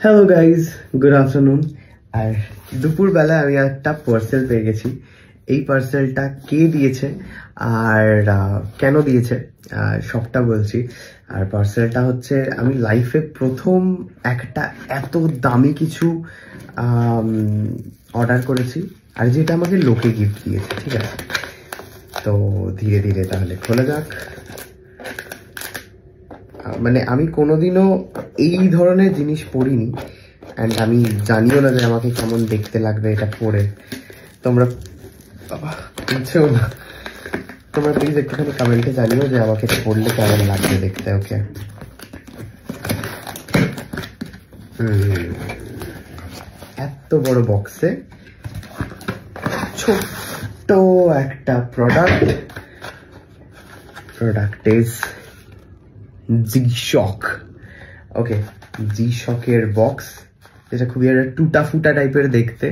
Hello guys, good afternoon. আর দুপুরবেলা আমি একটা পার্সেল পেয়ে গেছি। এই পার্সেলটা কে দিয়েছে আর কেন দিয়েছে সবটা বলছি। আর পার্সেলটা হচ্ছে আমি লাইফে প্রথম একটা এত দামি কিছু অর্ডার করেছি, আর যেটা আমাকে লোকে গিফট দিয়েছে। ঠিক আছে, তো ধীরে ধীরে তাহলে খোলা যাক। মানে আমি কোনোদিনও এই ধরনের জিনিস পড়িনি, অ্যান্ড আমি জানিও না যে আমাকে কেমন দেখতে লাগবে এটা পরে। তোমরা বুঝছেও না, তোমরা প্লিজ একটুখানি কমেন্টে জানিও যে আমাকে পড়লে কেমন লাগবে দেখতে। ওকে, এত বড় বক্সে ছোট্ট একটা প্রোডাক্ট ইজ G-Shock। ওকে, G-Shock-এর বক্স, যেটা খুবই একটা টুটা ফুটা টাইপের দেখতে।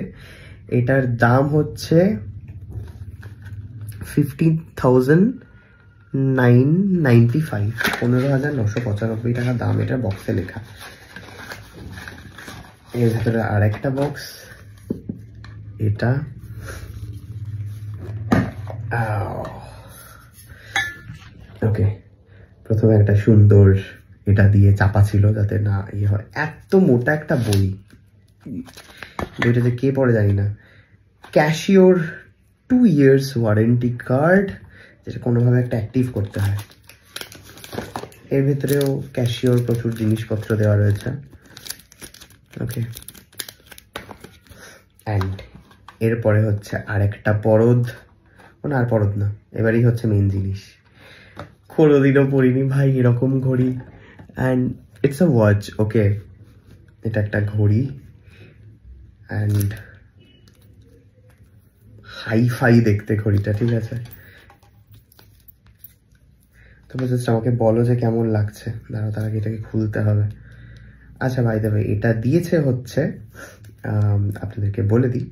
এটার দাম হচ্ছে 15,995, 15,995 টাকা দাম এটার বক্সে লেখা। এর ভেতরে আর একটা বক্স, এটা ওকে। প্রথমে একটা সুন্দর এটা দিয়ে চাপা ছিল যাতে না ইয়ে হয়। এত মোটা একটা বইটাতে কে পড়ে জানি না। ক্যাশিওর 2 years ওয়ারেন্টি কার্ড, যেটা কোনোভাবে একটা অ্যাক্টিভ করতে হয়। এর ভিতরেও ক্যাশিওর প্রচুর জিনিসপত্র দেওয়া রয়েছে। ওকে, অ্যান্ড এরপরে হচ্ছে আরেকটা পরদ, মানে আর পরদ না, এবারেই হচ্ছে মেন জিনিস। কোনোদিনও পরিনি ভাই এরকম ঘড়ি, অ্যান্ড ইটস আ ওয়াচ। ওকে, এটা একটা ঘড়ি, অ্যান্ড হাই দেখতে ঘড়িটা। ঠিক আছে, তোমরা জাস্ট আমাকে বলো যে কেমন লাগছে। দাঁড়াও, তার আগে এটাকে খুলতে হবে। আচ্ছা ভাই দেবে, এটা দিয়েছে হচ্ছে আপনাদেরকে বলে দিই,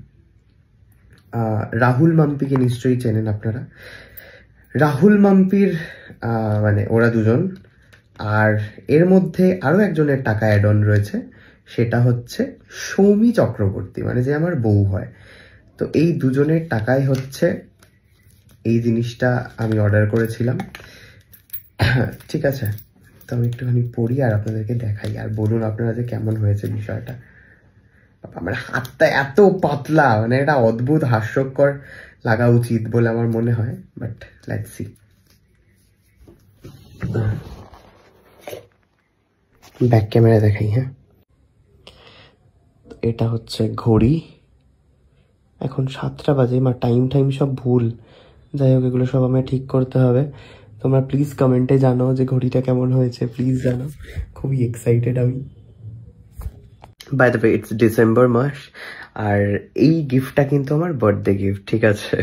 রাহুল মাম্পিকে নিশ্চয়ই চেনেন আপনারা। রাহুল মাম্পির মানে ওরা দুজন, আর এর মধ্যে আরো একজনের টাকা অ্যাড অন রয়েছে, সেটা হচ্ছে সৌমি চক্রবর্তী, মানে যে আমার বউ হয়। তো এই দুজনের টাকায় হচ্ছে এই জিনিসটা আমি অর্ডার করেছিলাম। ঠিক আছে, তো আমি একটুখানি পড়ি আর আপনাদেরকে দেখাই, আর বলুন আপনারা যে কেমন হয়েছে বিষয়টা। আমার হাতটা এত পাতলা, মানে এটা অদ্ভুত হাস্যকর লাগা উচিত বলে আমার মনে হয়, but let's see. Back camera দেখাই। হ্যাঁ, এটা হচ্ছে ঘড়ি। এখন 7টা বাজে, বা টাইম সব ভুল। যাই হোক, এগুলো সব আমায় ঠিক করতে হবে। তোমরা প্লিজ কমেন্টে জানো যে ঘড়িটা কেমন হয়েছে, প্লিজ জানো। খুবই এক্সাইটেড আমি। By the way, it's December মাস, আর এই গিফটটা কিন্তু আমার বার্থডে গিফট। ঠিক আছে।